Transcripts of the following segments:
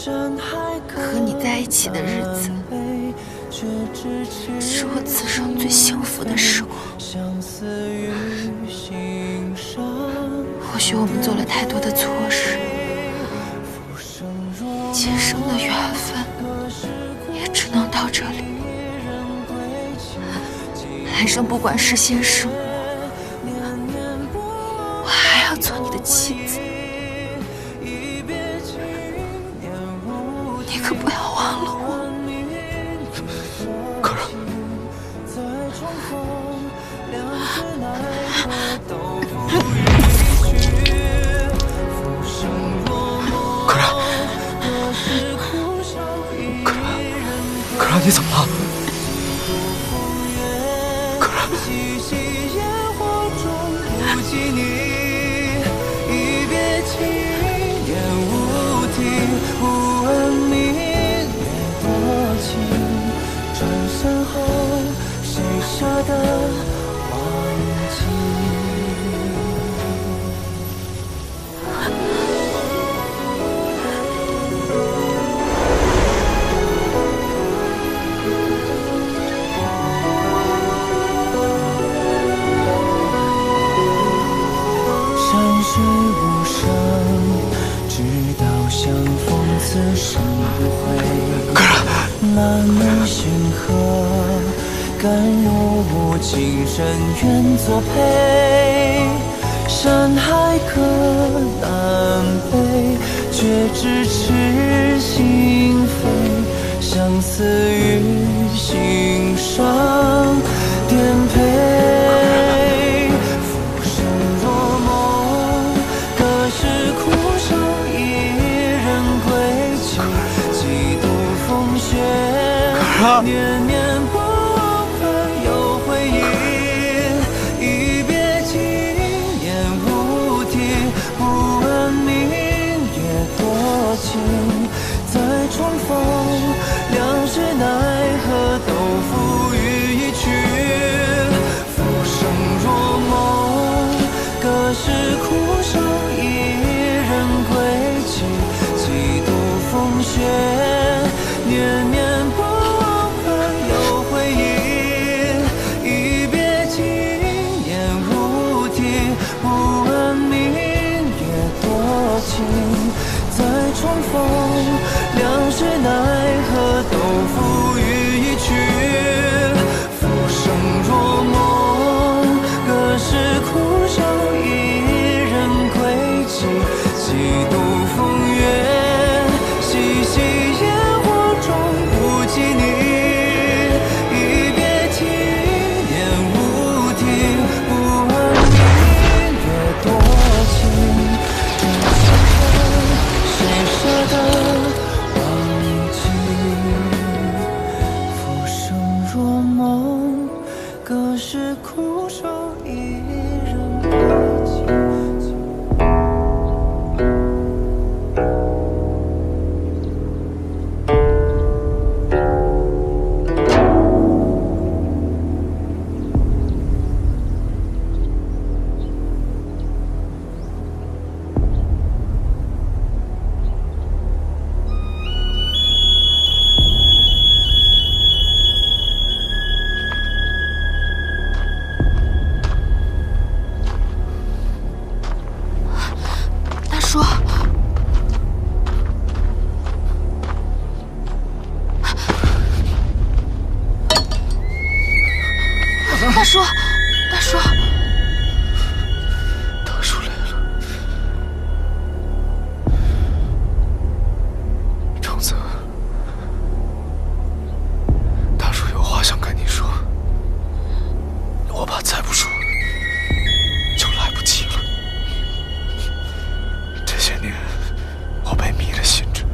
和你在一起的日子，是我此生最幸福的时光。或许我们做了太多的错事，今生的缘分也只能到这里。来生不管是先是我，我还要做你的妻子。你可不要忘了我。可儿，可儿，你怎么了？可儿，水无声，直到相逢，此生不悔。漫漫星河，甘如我情深愿作陪。山海可南北，却咫尺心扉。相思于心上颠沛。念念不忘，可有回忆？一别经年无题，不问明月多情。再重逢，两世奈何都付与一曲。浮生若梦，隔世苦守，一人归期。几度风雪，念念不忘。再重逢，两世奈何都付与一曲。浮生若梦，隔世苦守，一人归期。几度风月，细细烟火中不及你。一别经年无题，不问明月多情。谁舍得忘记？浮生若梦，隔世苦守，一人归期。大叔，大叔来了。长泽，大叔有话想跟你说，我怕再不说就来不及了。这些年我被迷了心智，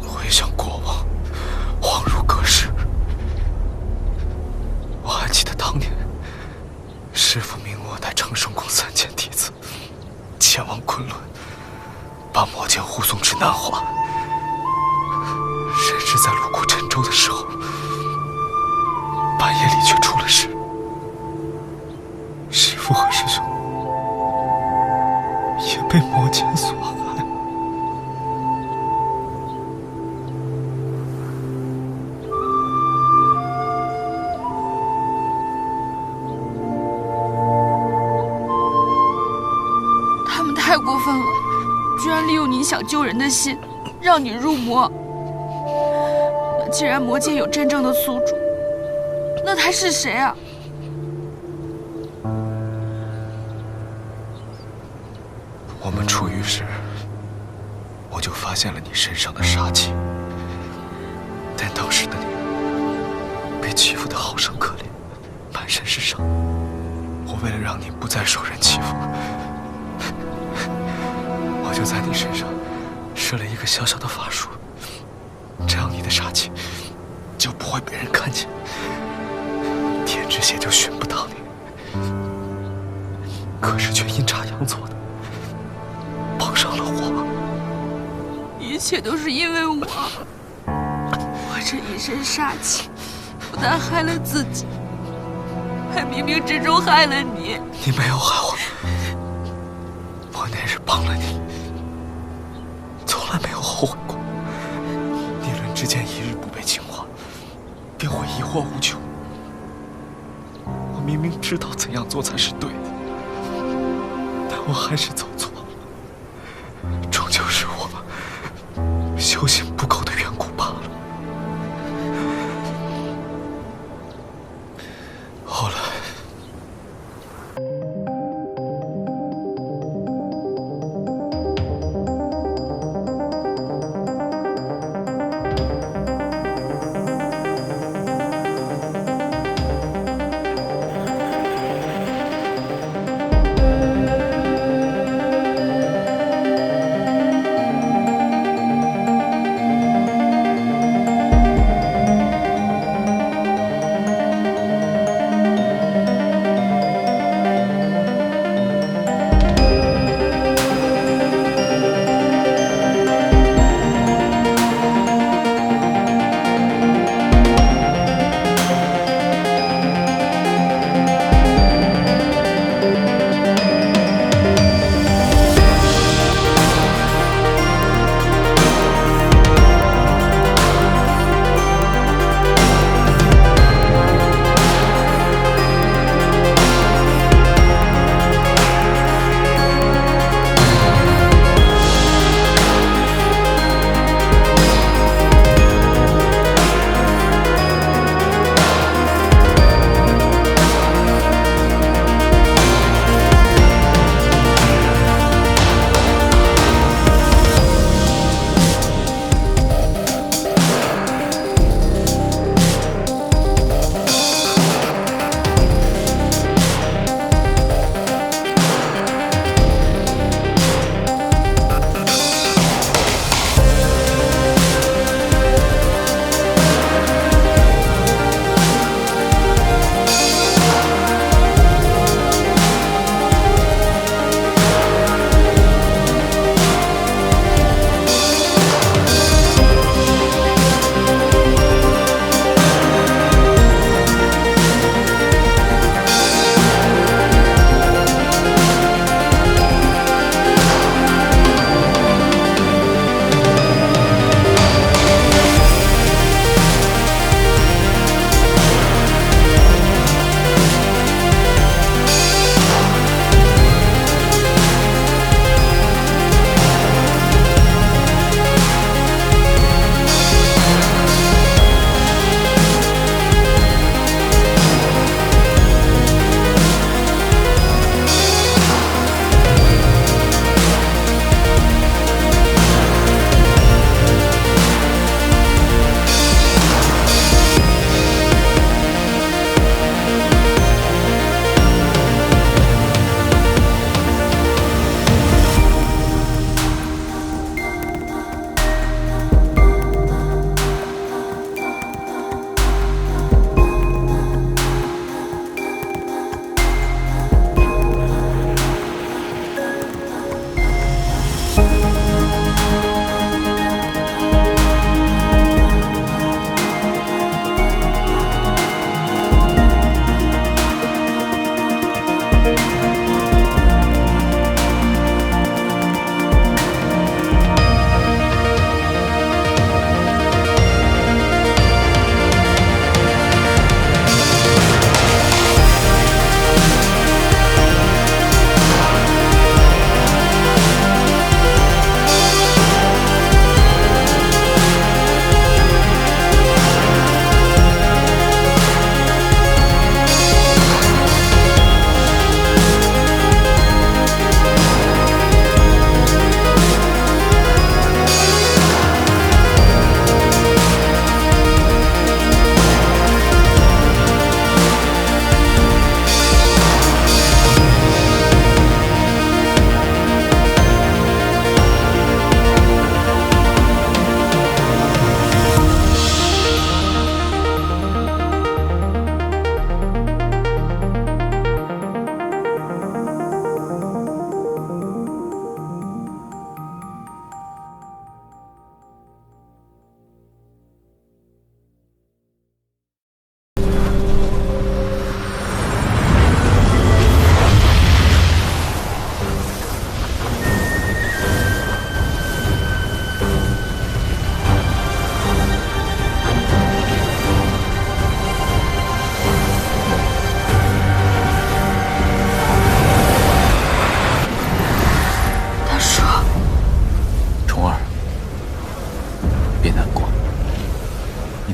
回想过往，恍如隔世。我还记得当年，师父命我带长生宫3000弟子前往昆仑，把魔剑护送至南华。谁知在路过陈州的时候，半夜里却出了事。师父和师兄也被魔剑所害。居然利用你想救人的心，让你入魔。那既然魔界有真正的宿主，那他是谁啊？我们出狱时，我就发现了你身上的杀气，但当时的你被欺负得好生可怜，满身是伤。我为了让你不再受人欺负，我就在你身上设了一个小小的法术，这样你的杀气就不会被人看见，天之邪就寻不到你。可是却阴差阳错的碰上了我。一切都是因为我这一身杀气，不但害了自己，还冥冥之中害了你。你没有害我，我那日帮了你，从来没有后悔过。逆伦之间一日不被净化，便会疑惑无穷。我明明知道怎样做才是对的，但我还是走错了。终究是我修行不够的缘故罢了。后来，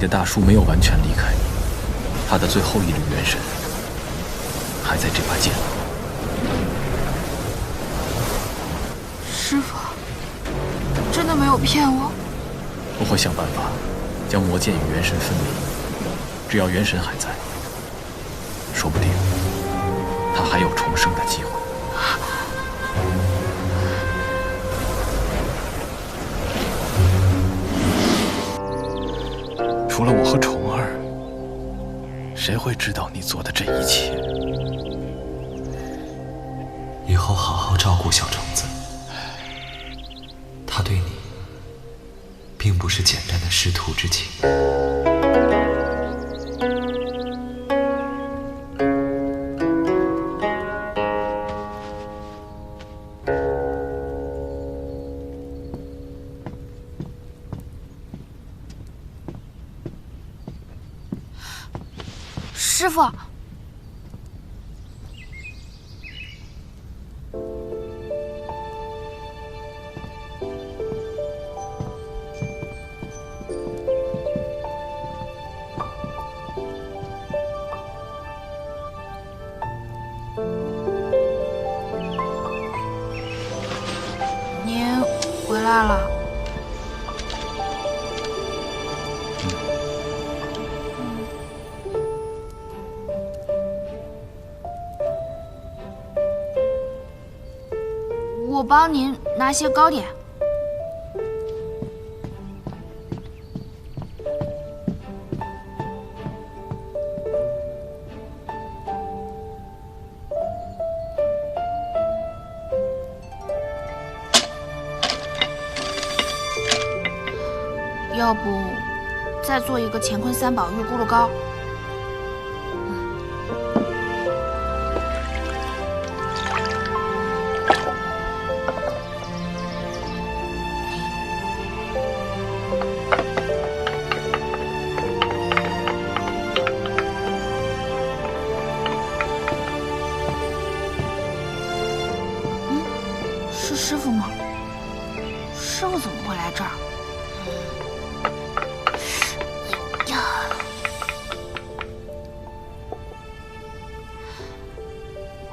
的大叔没有完全离开你，他的最后一缕元神还在这把剑里。师傅，真的没有骗我？我会想办法将魔剑与元神分离，只要元神还在，说不定他还有重生的机会。除了我和虫儿，谁会知道你做的这一切？以后好好照顾小虫子，他对你并不是简单的师徒之情。师傅，您回来了。我帮您拿些糕点。要不再做一个乾坤三宝玉咕噜糕？是师傅吗？师傅怎么会来这儿？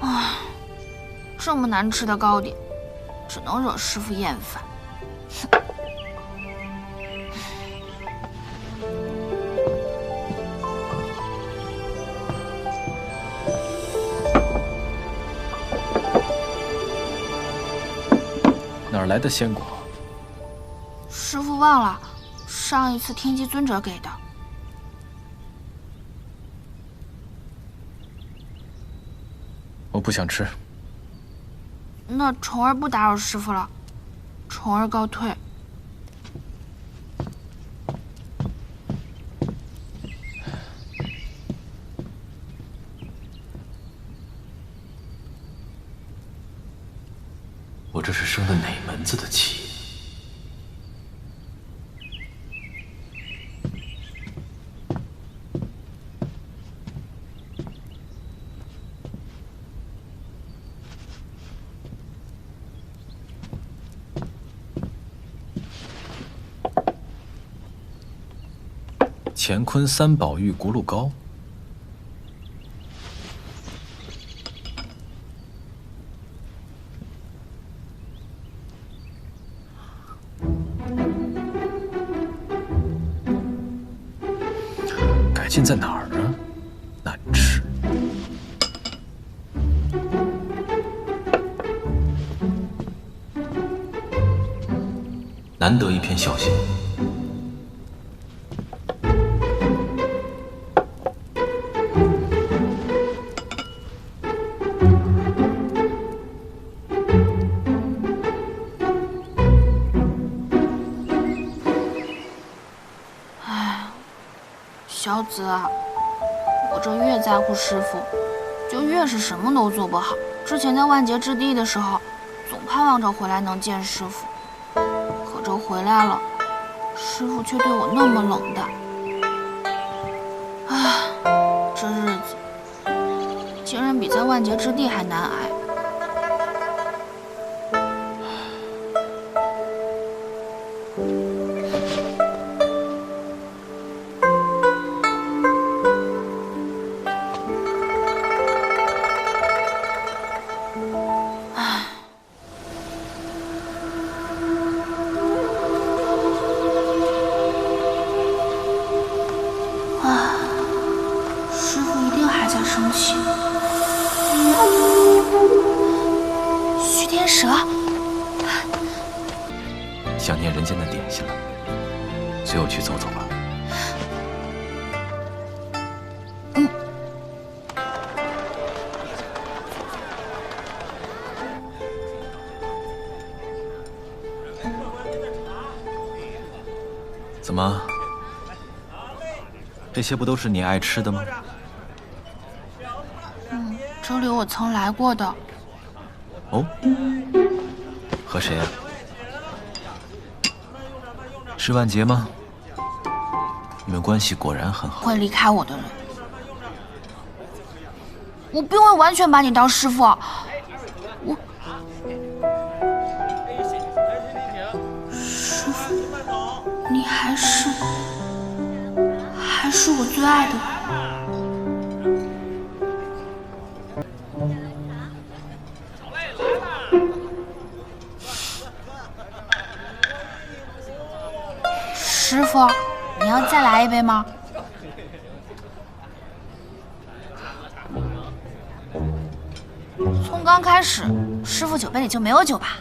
啊，这么难吃的糕点，只能惹师傅厌烦。哪儿来的鲜果？师傅忘了，上一次天机尊者给的。我不想吃。那虫儿不打扰师傅了，虫儿告退。我这是生的哪门子的气？乾坤三宝玉咕噜糕。改进在哪儿啊？难吃。难得一片孝心。小紫啊，我这越在乎师傅，就越是什么都做不好。之前在万劫之地的时候，总盼望着回来能见师傅，可这回来了，师傅却对我那么冷淡。唉，这日子竟然比在万劫之地还难挨。念人间的点心了，随我去走走吧。怎么？这些不都是你爱吃的吗？这里我曾来过的。哦，和谁啊？是万杰吗？你们关系果然很好。会离开我的人，我并未完全把你当师傅。师傅，你还是我最爱的人。师傅，你要再来一杯吗？从刚开始，师傅酒杯里就没有酒吧？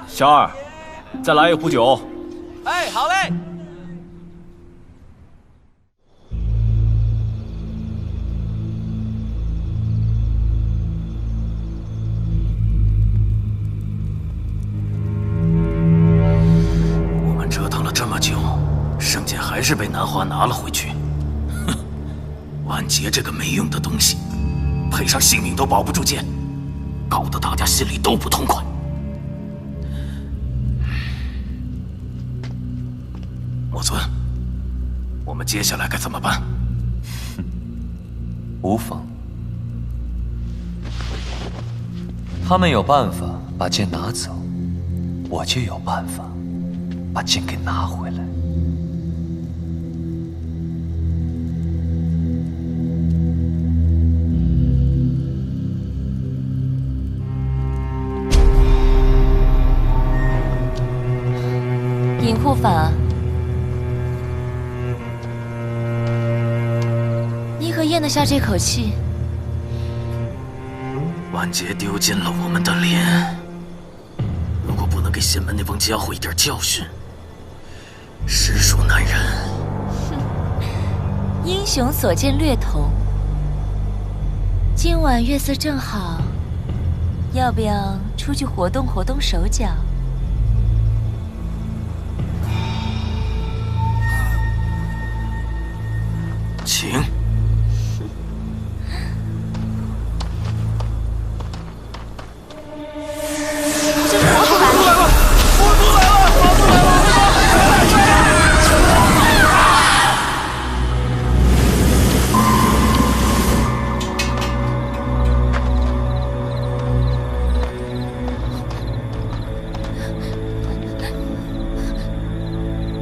小二，再来一壶酒。哎，好嘞。我们折腾了这么久，圣剑还是被南华拿了回去。哼，万劫这个没用的东西，配上性命都保不住剑，搞得大家心里都不痛快。莫尊，我们接下来该怎么办？无妨。他们有办法把剑拿走，我就有办法把剑给拿回来。尹护法，你可咽得下这口气？万劫丢尽了我们的脸，如果不能给仙门那帮家伙一点教训，实属难忍。英雄所见略同。今晚月色正好，要不要出去活动活动手脚？请。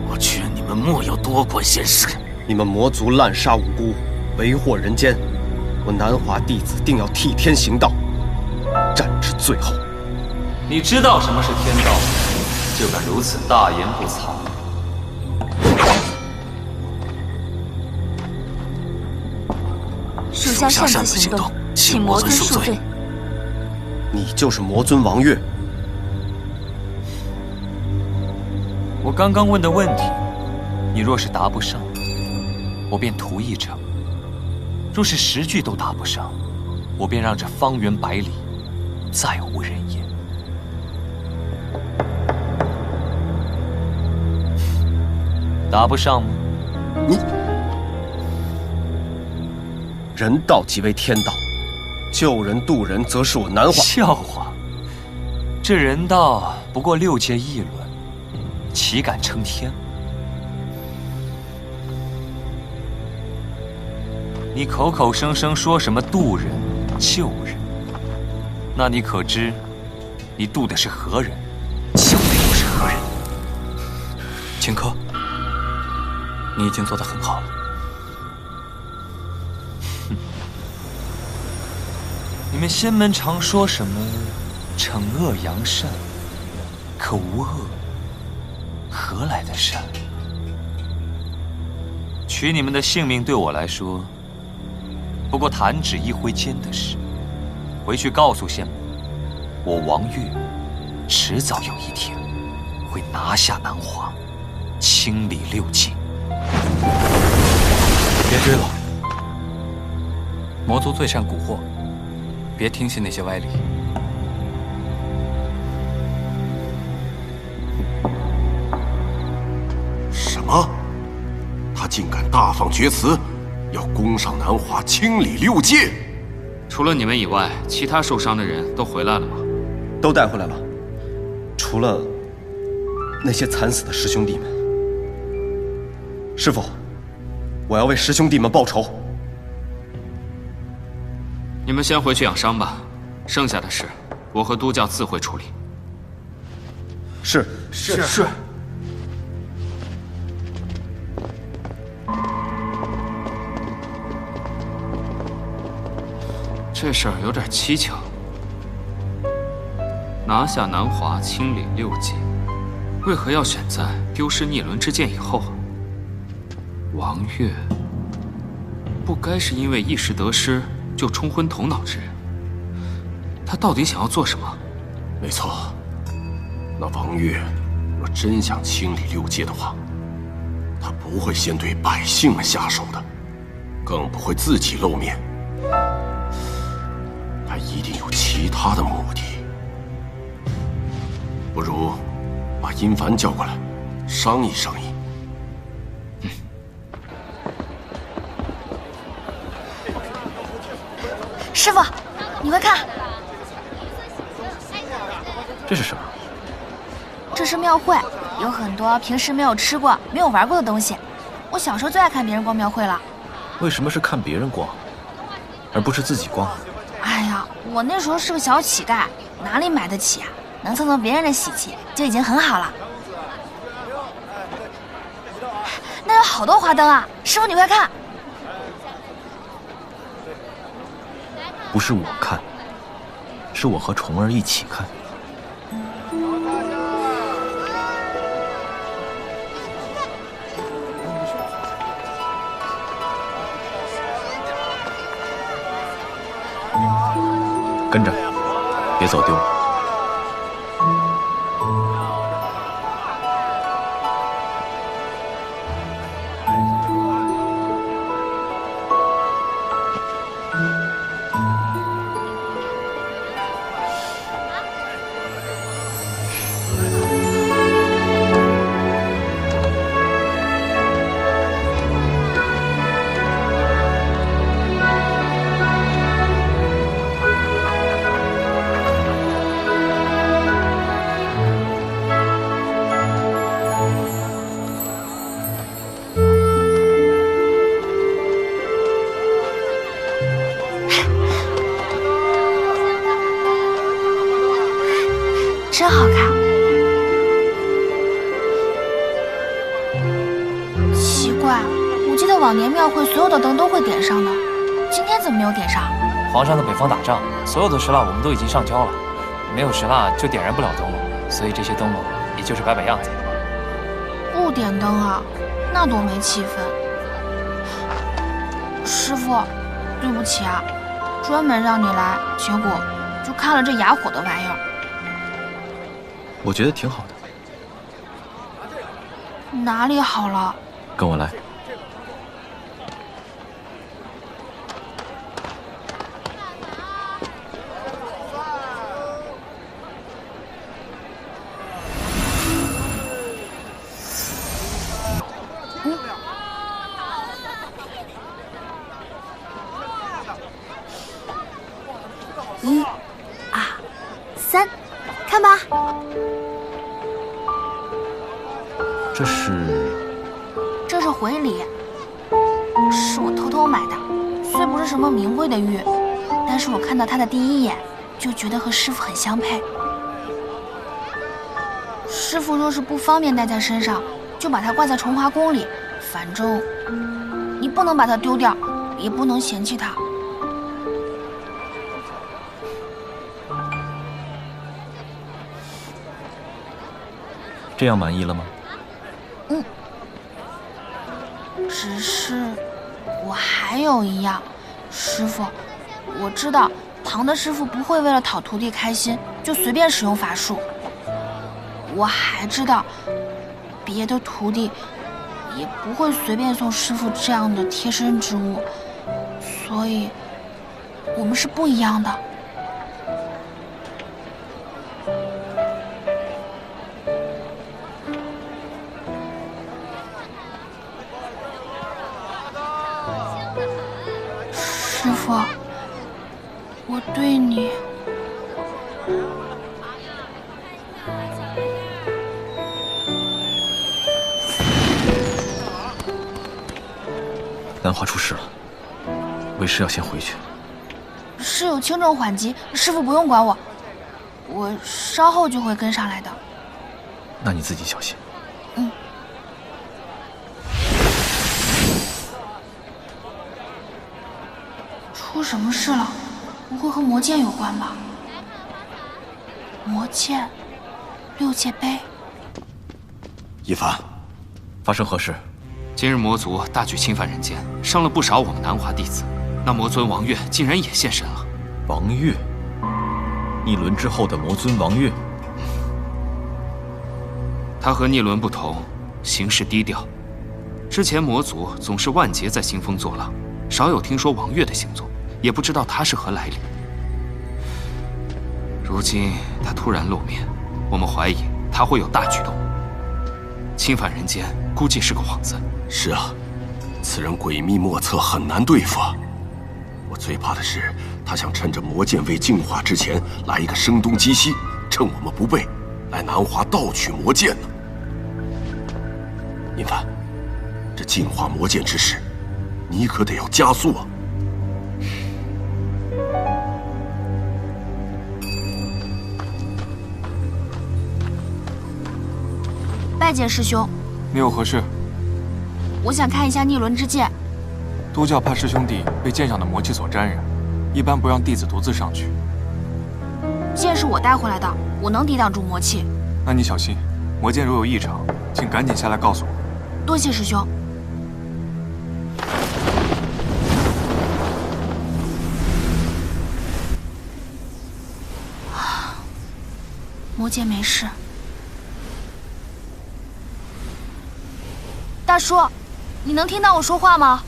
我劝你们莫要多管闲事。你们魔族滥杀无辜，为祸人间，我南华弟子定要替天行道，战至最后。你知道什么是天道，就敢如此大言不惭。属下擅自行动，请魔尊恕罪。你就是魔尊王月。我刚刚问的问题，你若是答不上，我便屠一城；若是10句都答不上，我便让这方圆百里再无人烟。答不上吗？你人道即为天道，救人渡人则是我南华。笑话，这人道不过6界一轮，岂敢称天？你口口声声说什么渡人、救人，那你可知，你渡的是何人，救的又是何人？荆轲，你已经做得很好了。你们仙门常说什么惩恶扬善，可无恶，何来的善？取你们的性命对我来说，不过弹指一挥间的事。回去告诉县母，我王月迟早有一天会拿下南华，清理六界。别追了，魔族最善蛊惑，别听信那些歪理。什么？他竟敢大放厥词，要攻上南华，清理六界？除了你们以外，其他受伤的人都回来了吗？都带回来了，除了那些惨死的师兄弟们。师父，我要为师兄弟们报仇。你们先回去养伤吧，剩下的事我和督教自会处理。是。这事儿有点蹊跷。拿下南华，清理六界，为何要选在丢失逆轮之剑以后？王月不该是因为一时得失就冲昏头脑之人。他到底想要做什么？没错，那王月若真想清理六界的话，他不会先对百姓们下手的，更不会自己露面。他一定有其他的目的。不如把殷凡叫过来，商议商议。师傅，你快看，这是什么？这是庙会，有很多平时没有吃过、没有玩过的东西。我小时候最爱看别人逛庙会了。为什么是看别人逛，而不是自己逛？哎呀，我那时候是个小乞丐，哪里买得起啊？能蹭蹭别人的喜气就已经很好了。那有好多花灯啊！师傅，你快看。不是我看，是我和虫儿一起看。跟着，别走丢了。真好看。奇怪，我记得往年庙会所有的灯都会点上的，今天怎么没有点上？皇上在北方打仗，所有的石蜡我们都已经上交了，没有石蜡就点燃不了灯笼，所以这些灯笼也就是摆摆样子。不点灯啊，那多没气氛。师傅，对不起啊，专门让你来，结果就看了这哑火的玩意儿。我觉得挺好的。哪里好了？跟我来。1、2、3，看吧。这是回礼，是我偷偷买的，虽不是什么名贵的玉，但是我看到它的第一眼就觉得和师傅很相配。师傅若是不方便带在身上，就把它挂在崇华宫里，反正你不能把它丢掉，也不能嫌弃它。这样满意了吗？只是我还有一样，师傅，我知道唐的师傅不会为了讨徒弟开心就随便使用法术。我还知道别的徒弟也不会随便送师傅这样的贴身之物，所以我们是不一样的。师傅，我对你……南华出事了，为师要先回去。是有轻重缓急，师傅不用管我，我稍后就会跟上来的。那你自己小心。出什么事了？不会和魔剑有关吧？魔剑，6界碑。一凡，发生何事？今日魔族大举侵犯人间，伤了不少我们南华弟子。那魔尊王月竟然也现身了。王月，逆轮之后的魔尊王月。他和逆轮不同，行事低调。之前魔族总是万劫在兴风作浪，少有听说王月的行踪，也不知道他是何来历。如今他突然露面，我们怀疑他会有大举动。侵犯人间，估计是个幌子。是啊，此人诡秘莫测，很难对付啊。我最怕的是他想趁着魔剑未净化之前来一个声东击西，趁我们不备，来南华盗取魔剑呢。宁凡，这净化魔剑之事，你可得要加速啊！拜见师兄。你有何事？我想看一下逆轮之剑。都教怕师兄弟被剑上的魔气所沾染，一般不让弟子独自上去。剑是我带回来的，我能抵挡住魔气。那你小心，魔剑如有异常，请赶紧下来告诉我。多谢师兄。魔剑没事。大叔，你能听到我说话吗？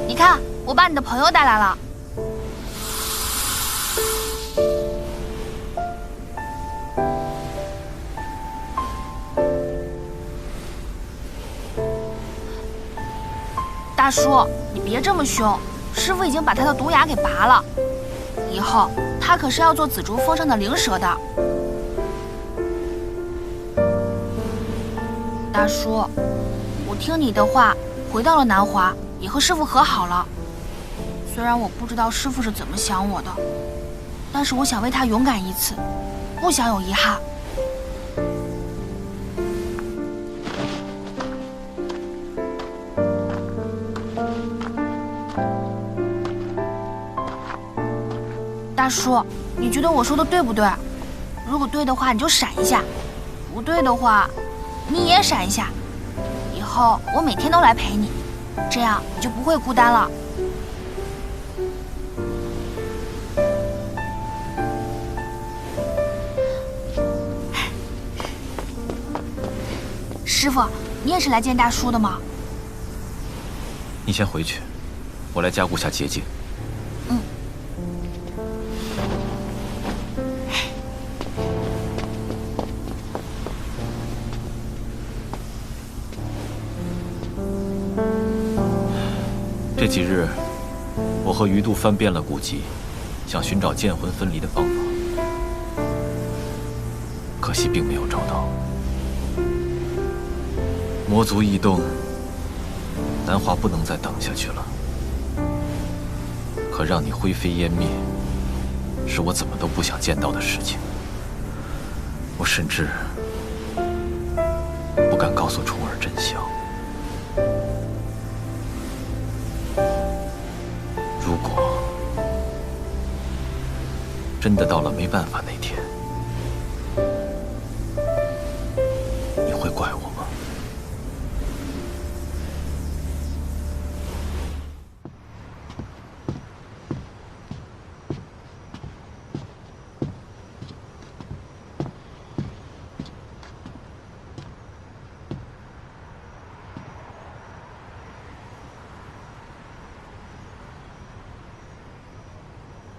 你看，我把你的朋友带来了。大叔，你别这么凶，师傅已经把他的毒牙给拔了，以后他可是要做紫竹峰上的灵蛇的。大叔，我听你的话，回到了南华，也和师傅和好了。虽然我不知道师傅是怎么想我的，但是我想为他勇敢一次，不想有遗憾。大叔，你觉得我说的对不对？如果对的话，你就闪一下；不对的话，你也闪一下。以后我每天都来陪你，这样你就不会孤单了。师傅，你也是来见大叔的吗？你先回去，我来加固下结界。这几日，我和余度翻遍了古籍，想寻找剑魂分离的方法，可惜并没有找到。魔族异动，南华不能再等下去了。可让你灰飞烟灭，是我怎么都不想见到的事情。我甚至不敢告诉重儿真相。真的到了没办法那天，你会怪我吗？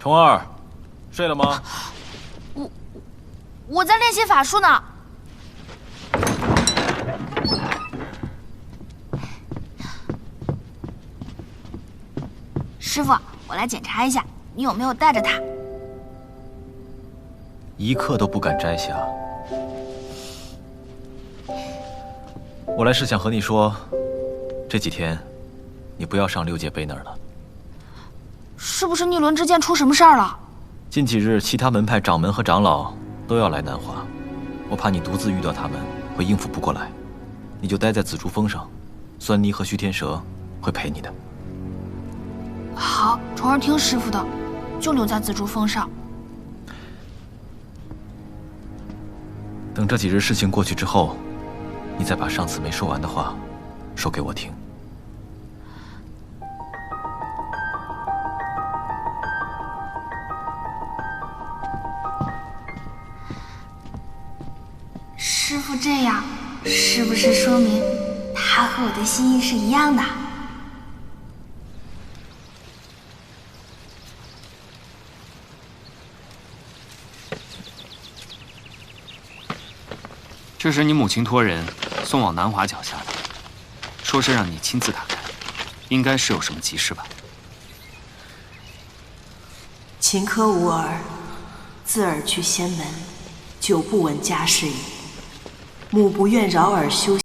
虫儿，睡了吗？我在练习法术呢。师傅，我来检查一下，你有没有带着它？一刻都不敢摘下。我来是想和你说，这几天你不要上六界碑那儿了。是不是逆伦之剑出什么事儿了？近几日，其他门派掌门和长老都要来南华，我怕你独自遇到他们会应付不过来，你就待在紫竹峰上，酸泥和须天蛇会陪你的。好，虫儿听师傅的，就留在紫竹峰上。等这几日事情过去之后，你再把上次没说完的话说给我听。师傅这样，是不是说明他和我的心意是一样的？这是你母亲托人送往南华脚下的，说是让你亲自打开，应该是有什么急事吧？秦科无儿，自尔去仙门，久不闻家事矣。母不愿扰尔休息。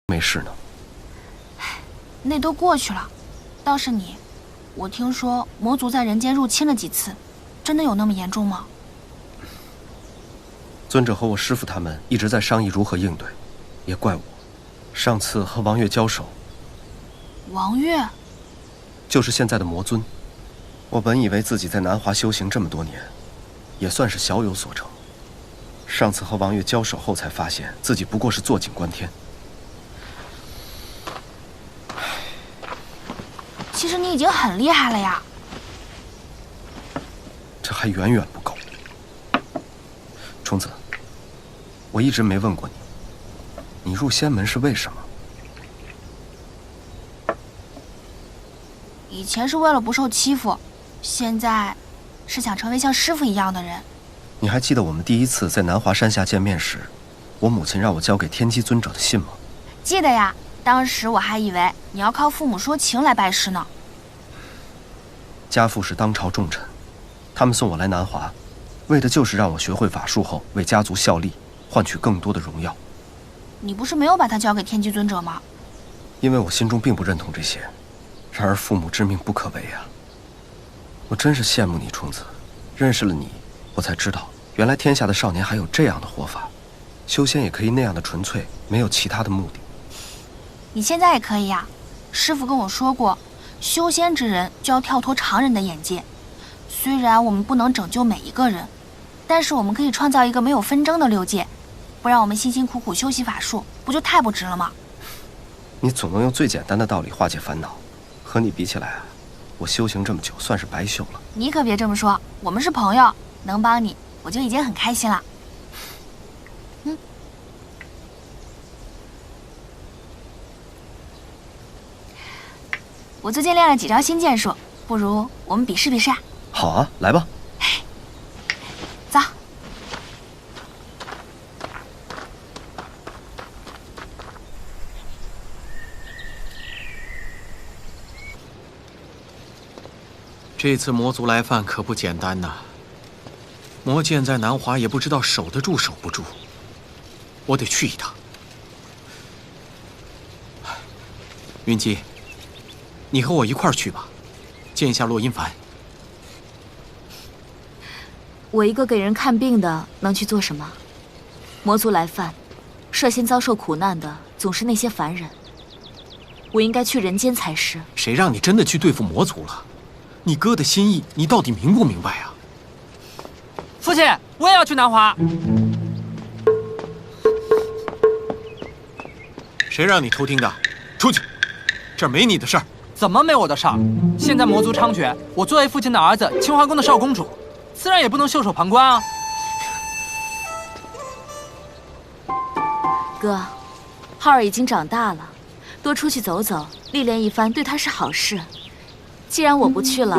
没事呢。那都过去了，倒是你，我听说魔族在人间入侵了几次，真的有那么严重吗？尊者和我师父他们一直在商议如何应对，也怪我，上次和王月交手。王月，就是现在的魔尊。我本以为自己在南华修行这么多年，也算是小有所成。上次和王月交手后，才发现自己不过是坐井观天。其实你已经很厉害了呀。这还远远不够。虫子，我一直没问过你，你入仙门是为什么？以前是为了不受欺负，现在是想成为像师傅一样的人。你还记得我们第一次在南华山下见面时，我母亲让我交给天机尊者的信吗？记得呀，当时我还以为你要靠父母说情来拜师呢。家父是当朝重臣，他们送我来南华，为的就是让我学会法术后为家族效力，换取更多的荣耀。你不是没有把他交给天机尊者吗？因为我心中并不认同这些，然而父母之命不可违啊。我真是羡慕你，虫子。认识了你，我才知道，原来天下的少年还有这样的活法，修仙也可以那样的纯粹，没有其他的目的。你现在也可以呀。师父跟我说过，修仙之人就要跳脱常人的眼界。虽然我们不能拯救每一个人，但是我们可以创造一个没有纷争的六界，不让我们辛辛苦苦修习法术，不就太不值了吗？你总能用最简单的道理化解烦恼，和你比起来，我修行这么久算是白修了。你可别这么说，我们是朋友，能帮你我就已经很开心了。我最近练了几招新剑术，不如我们比试比试啊？好啊，来吧。走。这次魔族来犯可不简单呐。魔剑在南华也不知道守得住守不住，我得去一趟。云姬，你和我一块儿去吧，见一下洛阴凡。我一个给人看病的，能去做什么？魔族来犯，涉仙遭受苦难的总是那些凡人。我应该去人间才是。谁让你真的去对付魔族了？你哥的心意，你到底明不明白啊？父亲，我也要去南华。谁让你偷听的？出去！这儿没你的事儿。怎么没我的事儿？现在魔族猖獗，我作为父亲的儿子，清华宫的少公主，自然也不能袖手旁观啊。哥，浩儿已经长大了，多出去走走，历练一番，对他是好事。既然我不去了，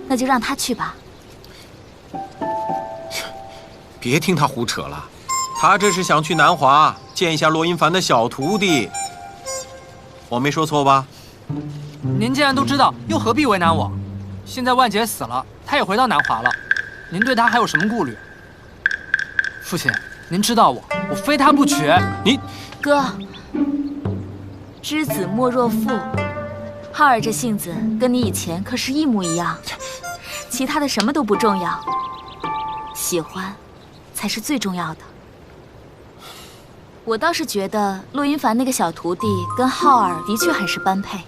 那就让他去吧。别听他胡扯了，他这是想去南华见一下洛阴凡的小徒弟。我没说错吧？您既然都知道，又何必为难我？现在万劫死了，他也回到南华了，您对他还有什么顾虑？父亲，您知道我非他不娶。你哥，知子莫若父。浩儿这性子跟你以前可是一模一样，其他的什么都不重要，喜欢才是最重要的。我倒是觉得洛阴凡那个小徒弟跟浩儿的确很是般配。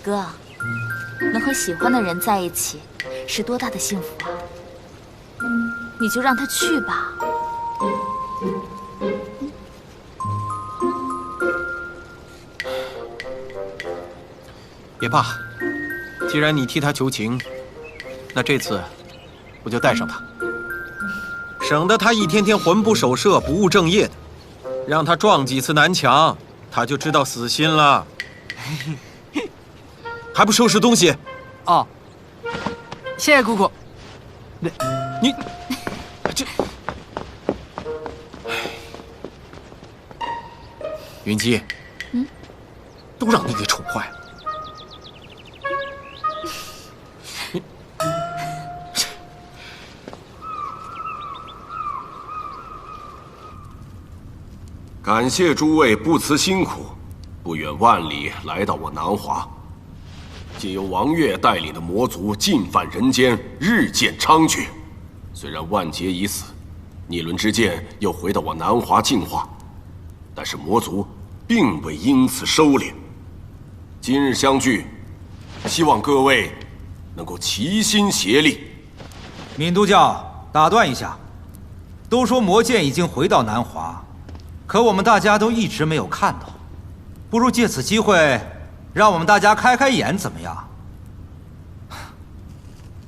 哥，能和喜欢的人在一起，是多大的幸福啊！你就让他去吧。也罢，既然你替他求情，那这次我就带上他，省得他一天天魂不守舍、不务正业的。让他撞几次南墙，他就知道死心了。还不收拾东西？哦，谢谢姑姑。你这……云姬，都让你给宠坏了。感谢诸位不辞辛苦，不远万里来到我南华。借由王月带领的魔族进犯人间，日渐猖獗。虽然万劫已死，逆伦之剑又回到我南华净化，但是魔族并未因此收敛。今日相聚，希望各位能够齐心协力。闵督教，打断一下，都说魔剑已经回到南华，可我们大家都一直没有看到，不如借此机会，让我们大家开开眼，怎么样？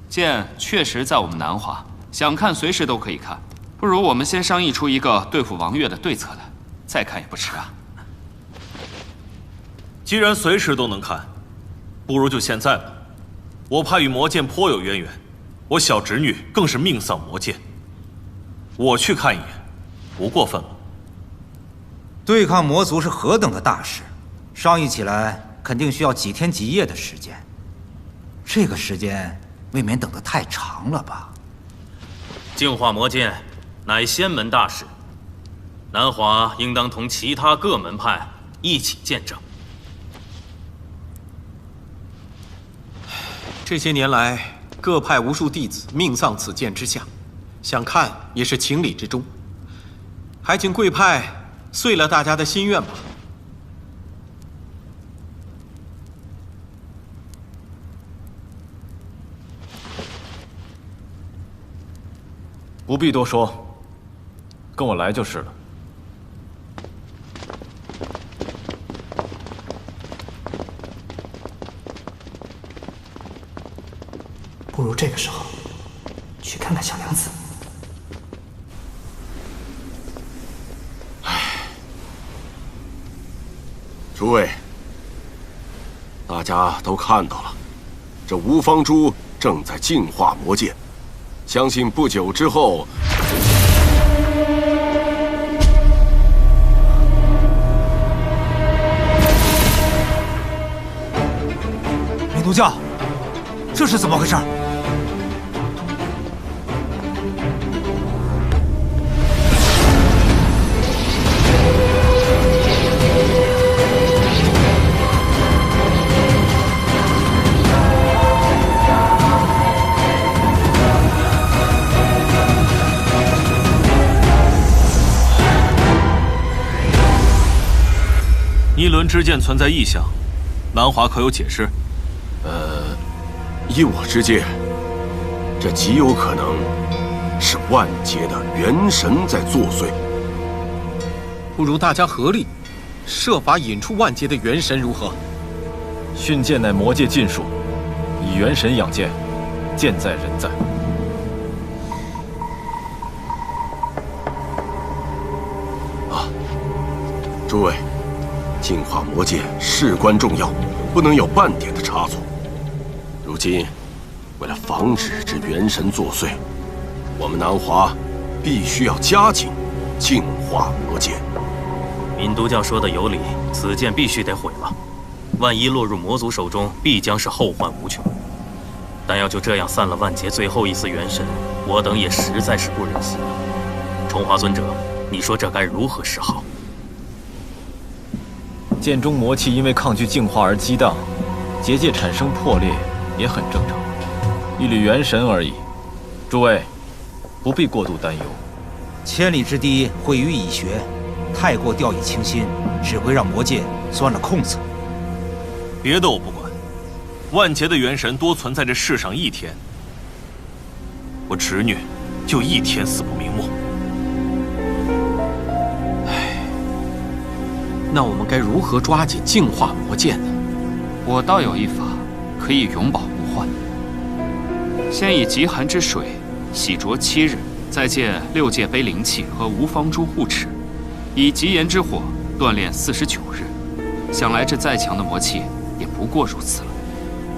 剑确实在我们南华，想看随时都可以看。不如我们先商议出一个对付王月的对策来，再看也不迟啊。既然随时都能看，不如就现在吧。我怕与魔剑颇有渊源，我小侄女更是命丧魔剑。我去看一眼，不过分了。对抗魔族是何等的大事，商议起来肯定需要几天几夜的时间。这个时间未免等得太长了吧？净化魔剑乃仙门大事，南华应当同其他各门派一起见证。这些年来，各派无数弟子命丧此剑之下，想看也是情理之中。还请贵派遂了大家的心愿吧。不必多说，跟我来就是了。不如这个时候去看看小娘子。诸位，大家都看到了，这吴方珠正在净化魔剑，相信不久之后，明都教，这是怎么回事？一轮之剑存在异象，南华可有解释？依我之见，这极有可能是万劫的元神在作祟。不如大家合力，设法引出万劫的元神，如何？训剑乃魔界禁术，以元神养剑，剑在人在。诸位，净化魔剑事关重要，不能有半点的差错。如今，为了防止这元神作祟，我们南华必须要加紧净化魔剑。闵督教说的有理，此剑必须得毁了。万一落入魔族手中，必将是后患无穷。但要就这样散了万劫最后一丝元神，我等也实在是不忍心。崇华尊者，你说这该如何是好？剑中魔气因为抗拒净化而激荡，结界产生破裂也很正常，一缕元神而已。诸位不必过度担忧。千里之堤毁于蚁穴，太过掉以轻心，只会让魔界钻了空子。别的我不管，万劫的元神多存在这世上一天，我侄女就一天死不瞑目。那我们该如何抓紧净化魔剑呢？我倒有一法，可以永保无患。先以极寒之水洗濯7日，再借6界杯灵气和无方珠护持，以极炎之火锻炼49日。想来这再强的魔气也不过如此了。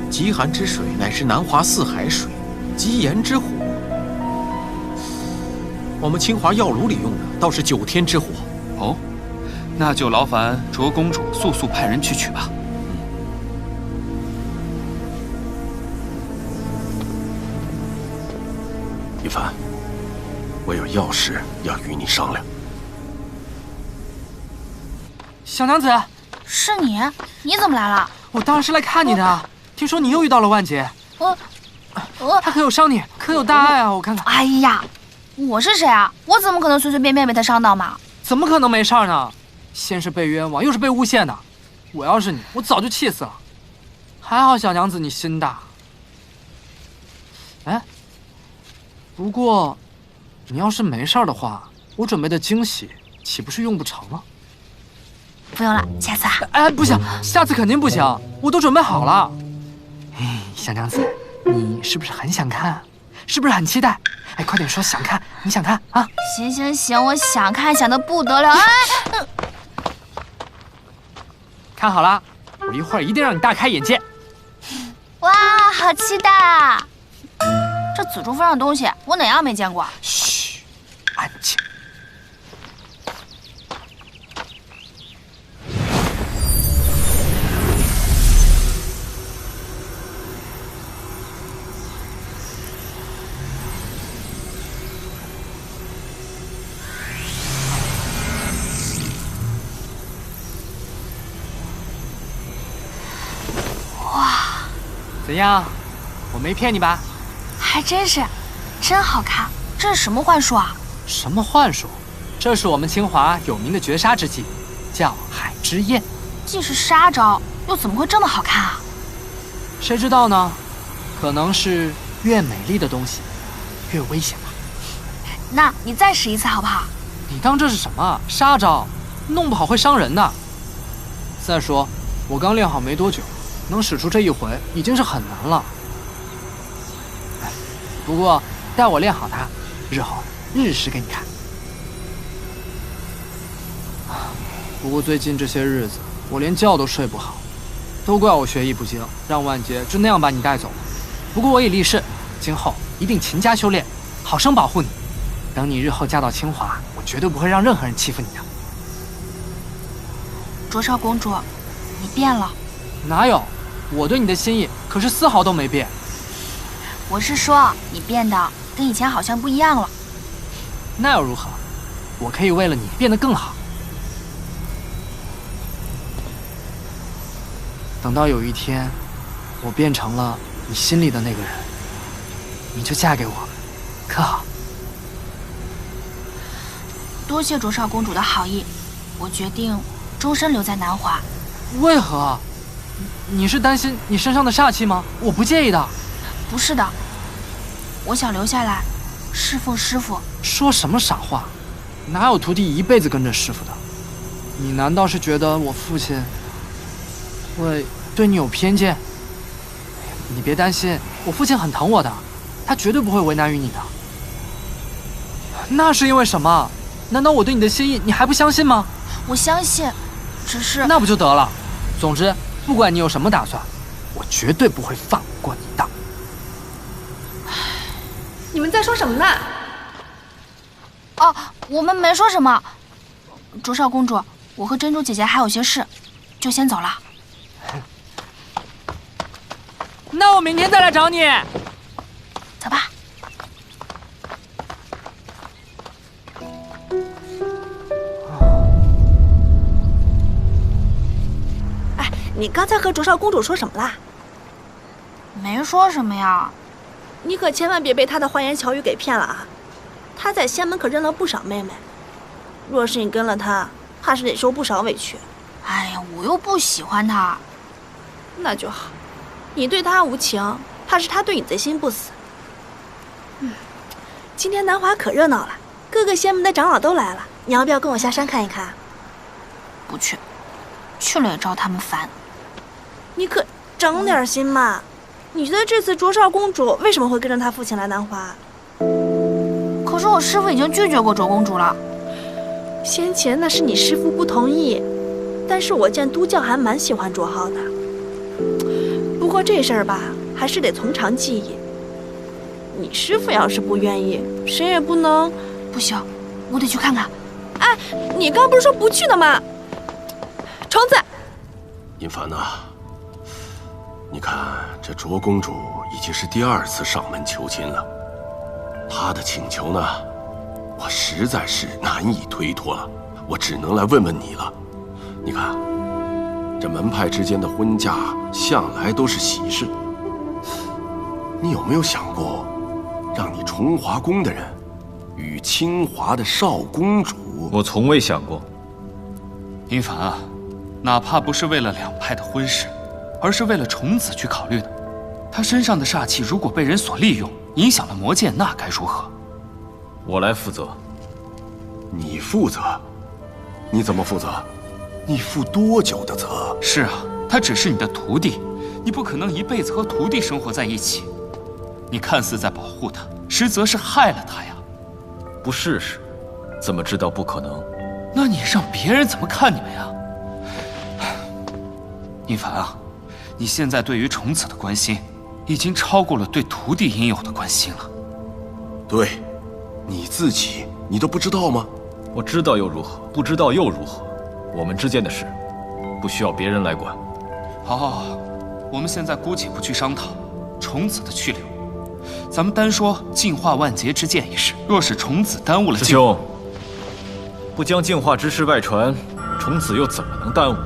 极寒之水乃是南华四海水，极炎之火，我们清华药炉里用的倒是9天之火。哦。那就劳烦卓公主速速派人去取吧。一凡，我有要事要与你商量。小娘子，是你？你怎么来了？我当然是来看你的。听说你又遇到了万劫，他可有伤你？可有大碍啊？我看看。哎呀，我是谁啊？我怎么可能随随便便被他伤到嘛？怎么可能没事儿呢？先是被冤枉，又是被诬陷的。我要是你，我早就气死了。还好小娘子你心大。哎，不过你要是没事儿的话，我准备的惊喜岂不是用不成了？不用了，下次啊。哎，不行，下次肯定不行，我都准备好了。哎，小娘子，你是不是很想看？是不是很期待？哎，快点说想看，你想看啊？行行行，我想看，想得不得了。哎。看好了，我一会儿一定让你大开眼界。哇，好期待啊！这紫竹峰上的东西，我哪样没见过？嘘，安静。哇，怎样？我没骗你吧？还真是，真好看。这是什么幻术啊？什么幻术？这是我们清华有名的绝杀之技，叫海之焰。既是杀招，又怎么会这么好看啊？谁知道呢？可能是越美丽的东西，越危险吧。那你再试一次好不好？你当这是什么杀招？弄不好会伤人的。再说，我刚练好没多久，能使出这一回已经是很难了。不过待我练好它，日后日使给你看。不过最近这些日子，我连觉都睡不好，都怪我学艺不精，让万劫就那样把你带走了。不过我已立誓，今后一定勤加修炼，好生保护你。等你日后嫁到清华，我绝对不会让任何人欺负你的。卓少公主，你变了。哪有？我对你的心意可是丝毫都没变。我是说，你变得跟以前好像不一样了。那又如何？我可以为了你变得更好。等到有一天，我变成了你心里的那个人，你就嫁给我，可好？多谢卓少公主的好意，我决定终身留在南华。为何？你是担心你身上的煞气吗？我不介意的。不是的，我想留下来侍奉师傅。说什么傻话？哪有徒弟一辈子跟着师傅的？你难道是觉得我父亲会对你有偏见？你别担心，我父亲很疼我的，他绝对不会为难于你的。那是因为什么？难道我对你的心意你还不相信吗？我相信，只是……那不就得了？总之，不管你有什么打算，我绝对不会放过你的。你们在说什么呢？哦，我们没说什么。卓少公主，我和珍珠姐姐还有些事，就先走了。那我明天再来找你。走吧。哎，你刚才和卓少公主说什么啦？没说什么呀。你可千万别被她的花言巧语给骗了啊！她在仙门可认了不少妹妹，若是你跟了她，怕是得受不少委屈。哎呀，我又不喜欢她。那就好，你对她无情，怕是她对你贼心不死。今天南华可热闹了，各个仙门的长老都来了，你要不要跟我下山看一看？不去，去了也招他们烦。你可长点心嘛！你觉得这次卓少公主为什么会跟着她父亲来南华？可是我师父已经拒绝过卓公主了。先前那是你师父不同意，但是我见都教还蛮喜欢卓浩的。不过这事儿吧，还是得从长计议。你师父要是不愿意，谁也不能。不行，我得去看看。哎，你刚不是说不去的吗？虫子，殷凡呐，你看这卓公主已经是第2次上门求亲了，她的请求呢，我实在是难以推脱了，我只能来问问你了。你看，这门派之间的婚嫁向来都是喜事，你有没有想过，让你崇华宫的人与清华的少公主？我从未想过。殷凡啊，哪怕不是为了两派的婚事，而是为了虫子去考虑的。他身上的煞气如果被人所利用，影响了魔剑，那该如何？我来负责。你负责？你怎么负责？你负多久的责？是啊，他只是你的徒弟，你不可能一辈子和徒弟生活在一起。你看似在保护他，实则是害了他呀。不试试，怎么知道不可能？那你让别人怎么看你们呀？殷凡啊，你现在对于虫子的关心，已经超过了对徒弟应有的关心了。对，你自己你都不知道吗？我知道又如何？不知道又如何？我们之间的事，不需要别人来管。好，我们现在姑且不去商讨虫子的去留，咱们单说净化万劫之剑一事。若是虫子耽误了师兄，不将净化之事外传，虫子又怎么能耽误？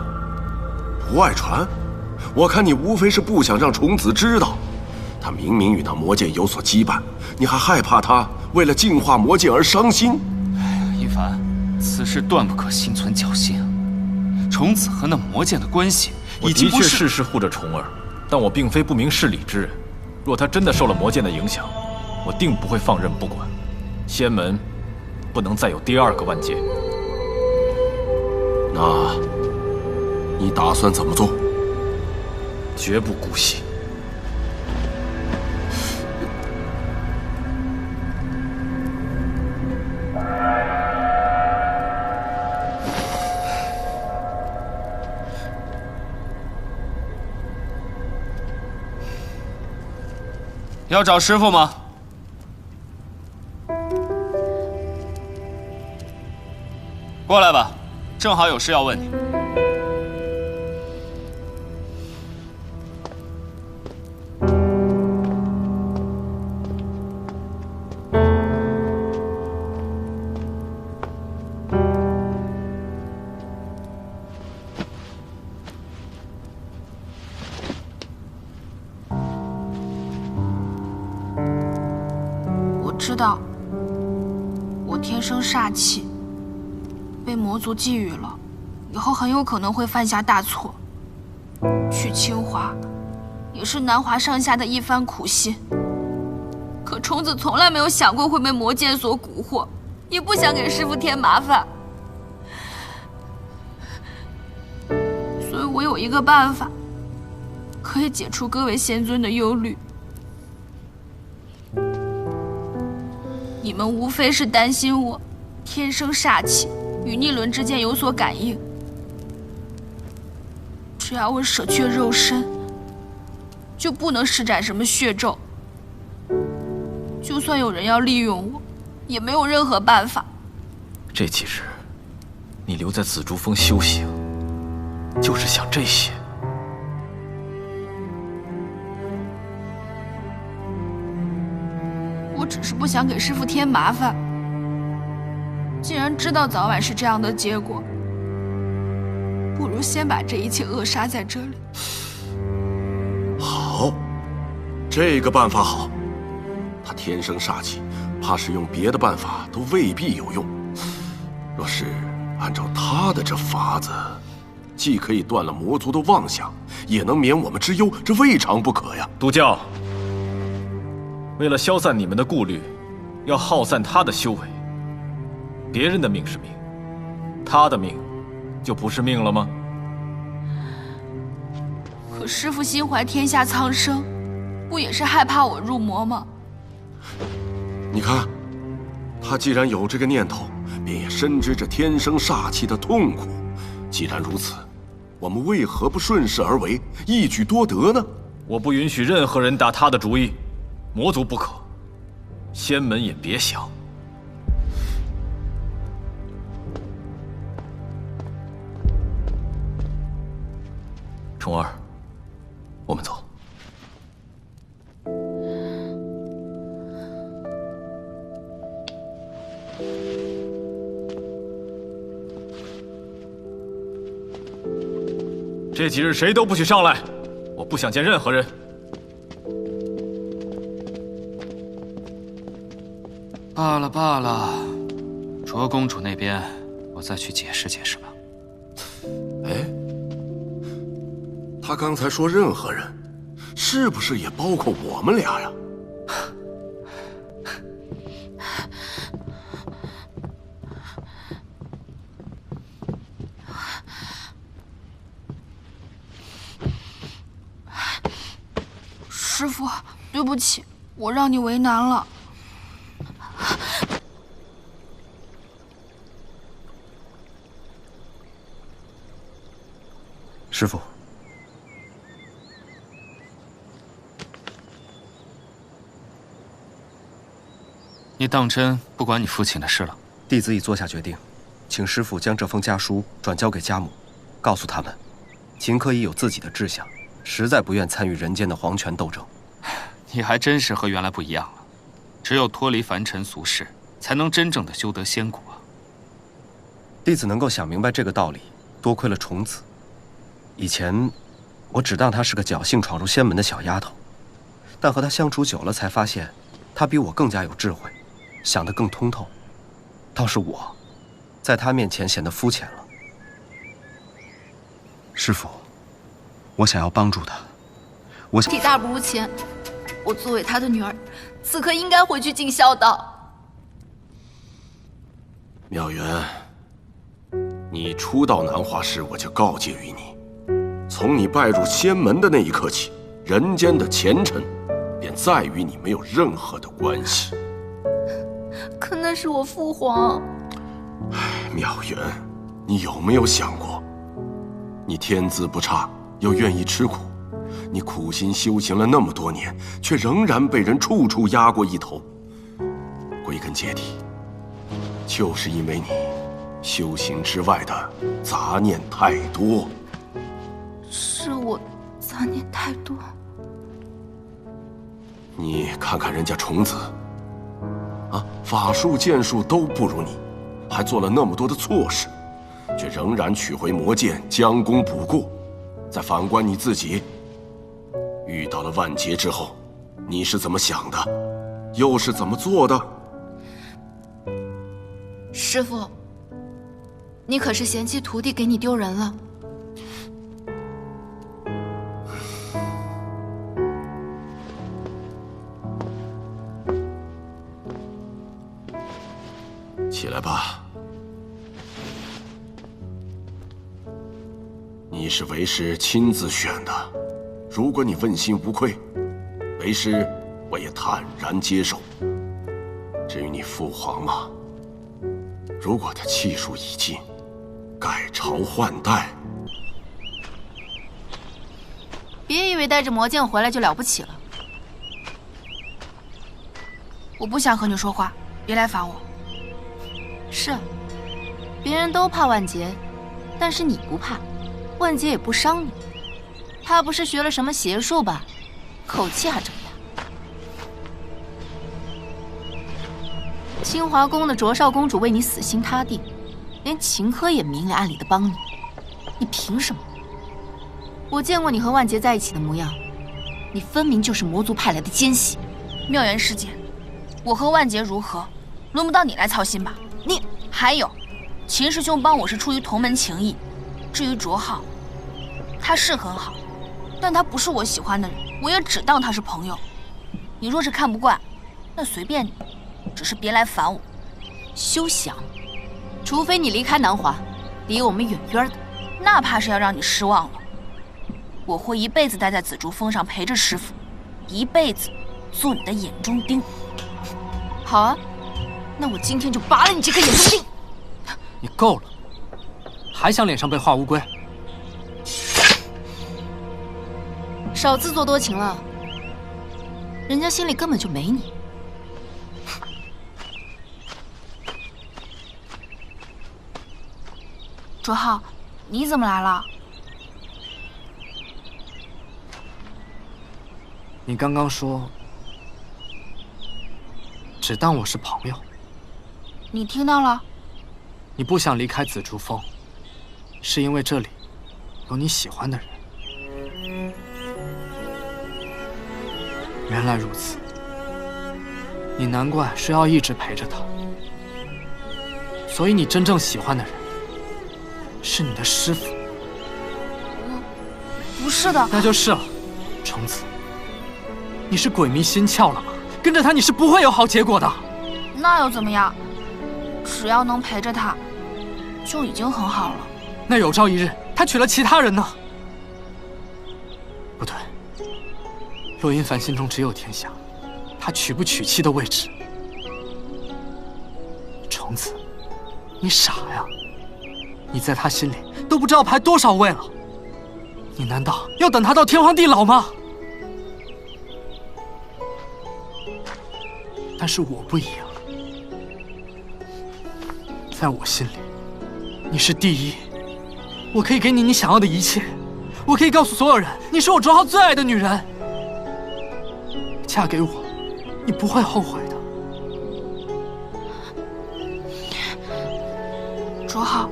不外传？我看你无非是不想让虫子知道，他明明与那魔剑有所羁绊，你还害怕他为了净化魔剑而伤心。一凡，此事断不可心存侥幸。虫子和那魔剑的关系已经不是……我的确事事护着虫儿，但我并非不明事理之人。若他真的受了魔剑的影响，我定不会放任不管。仙门不能再有第二个万劫。那，你打算怎么做？绝不姑息。要找师傅吗？过来吧，正好有事要问你。知道，我天生煞气，被魔族觊觎了，以后很有可能会犯下大错。去清华，也是南华上下的一番苦心。可虫子从来没有想过会被魔剑所蛊惑，也不想给师父添麻烦，所以我有一个办法，可以解除各位仙尊的忧虑。你们无非是担心我天生煞气，与逆轮之间有所感应。只要我舍却肉身，就不能施展什么血咒。就算有人要利用我，也没有任何办法。这几日，你留在紫竹峰修行，就是想这些？我只是不想给师父添麻烦。既然知道早晚是这样的结果，不如先把这一切扼杀在这里。好，这个办法好。他天生煞气，怕是用别的办法都未必有用。若是按照他的这法子，既可以断了魔族的妄想，也能免我们之忧，这未尝不可呀。督教，为了消散你们的顾虑，要耗散他的修为。别人的命是命，他的命就不是命了吗？可师父心怀天下苍生，不也是害怕我入魔吗？你看，他既然有这个念头，便也深知这天生煞气的痛苦。既然如此，我们为何不顺势而为，一举多得呢？我不允许任何人打他的主意，魔族不可，仙门也别想。虫儿，我们走。这几日谁都不许上来，我不想见任何人。罢了罢了，卓公主那边，我再去解释解释吧。哎，他刚才说任何人，是不是也包括我们俩呀？师父，对不起，我让你为难了。师父，你当真不管你父亲的事了？弟子已做下决定，请师父将这封家书转交给家母，告诉他们，秦可以有自己的志向，实在不愿参与人间的皇权斗争。你还真是和原来不一样了，只有脱离凡尘俗世，才能真正的修得仙骨啊！弟子能够想明白这个道理，多亏了虫子。以前，我只当她是个侥幸闯入仙门的小丫头，但和她相处久了，才发现，她比我更加有智慧，想得更通透。倒是我，在她面前显得肤浅了。师父，我想要帮助她，我想。体大不如前，我作为她的女儿，此刻应该回去尽孝道。妙缘，你初到南华时，我就告诫于你，从你拜入仙门的那一刻起，人间的前尘便再与你没有任何的关系。可那是我父皇。妙缘，你有没有想过，你天资不差，又愿意吃苦，你苦心修行了那么多年，却仍然被人处处压过一头。归根结底，就是因为你修行之外的杂念太多。是我杂念太多。你看看人家虫子，啊，法术剑术都不如你，还做了那么多的错事，却仍然取回魔剑，将功补过。再反观你自己，遇到了万劫之后，你是怎么想的，又是怎么做的？师父，你可是嫌弃徒弟给你丢人了？起来吧，你是为师亲自选的，如果你问心无愧，为师我也坦然接受。至于你父皇嘛，如果他气数已尽，改朝换代，别以为带着魔剑回来就了不起了。我不想和你说话，别来烦我。是，别人都怕万劫，但是你不怕，万劫也不伤你。怕不是学了什么邪术吧？口气还这么大。清华宫的卓少公主为你死心塌地，连秦柯也明里暗里的帮你，你凭什么？我见过你和万劫在一起的模样，你分明就是魔族派来的奸细。妙缘师姐，我和万劫如何，轮不到你来操心吧？你还有，秦师兄帮我是出于同门情谊，至于卓浩，他是很好，但他不是我喜欢的人，我也只当他是朋友。你若是看不惯，那随便你，只是别来烦我。休想！除非你离开南华，离我们远远的，那怕是要让你失望了。我会一辈子待在紫竹峰上陪着师傅，一辈子做你的眼中钉。好啊，那我今天就拔了你这颗眼中钉。你够了，还想脸上被画乌龟？少自作多情了，人家心里根本就没你。卓浩，你怎么来了？你刚刚说只当我是朋友，你听到了？你不想离开紫竹峰，是因为这里有你喜欢的人。原来如此，你难怪是要一直陪着他。所以你真正喜欢的人是你的师傅。不是的。那就是了，虫子，你是鬼迷心窍了吗？跟着他你是不会有好结果的。那又怎么样？只要能陪着他，就已经很好了。那有朝一日他娶了其他人呢？不对，洛阴凡心中只有天下，他娶不娶妻的位置。虫子，你傻呀？你在他心里都不知道排多少位了。你难道要等他到天荒地老吗？但是我不一样，在我心里，你是第一。我可以给你你想要的一切，我可以告诉所有人，你是我卓浩最爱的女人。嫁给我，你不会后悔的。卓浩，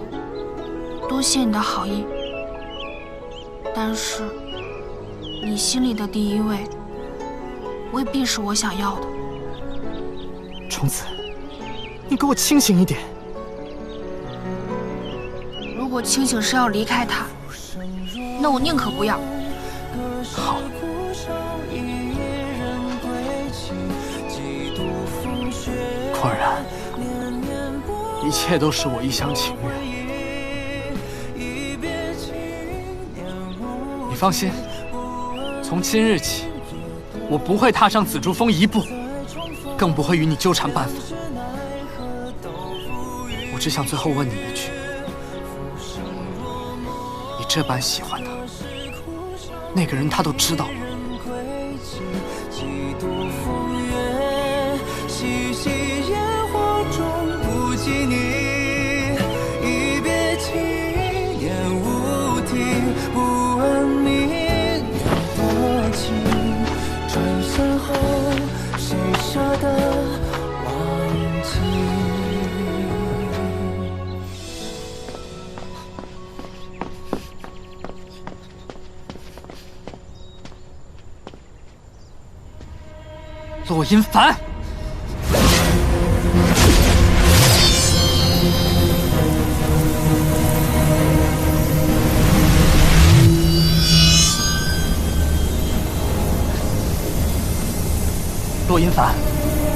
多谢你的好意，但是你心里的第一位未必是我想要的。虫子，你给我清醒一点。如果清醒是要离开他，那我宁可不要。好。果然，一切都是我一厢情愿。你放心，从今日起，我不会踏上紫竹峰一步，更不会与你纠缠半分。我只想最后问你一句：你这般喜欢他，那个人他都知道吗？洛阴凡，洛阴凡，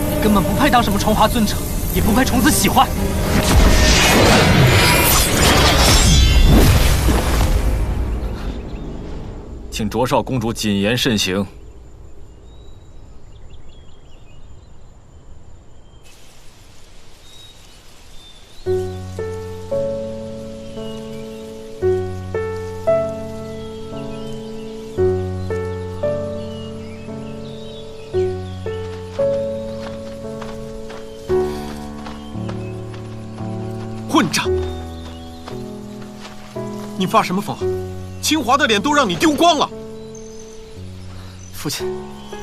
你根本不配当什么崇华尊者，也不配虫子喜欢。请卓少公主谨言慎行。混账！你发什么疯？清华的脸都让你丢光了！父亲，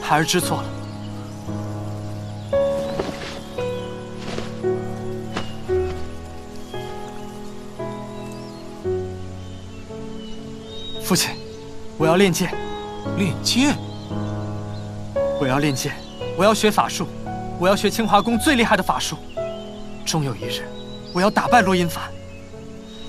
孩儿知错了。父亲，我要练剑。练剑？我要练剑，我要学法术，我要学清华宫最厉害的法术。终有一日，我要打败洛阴凡。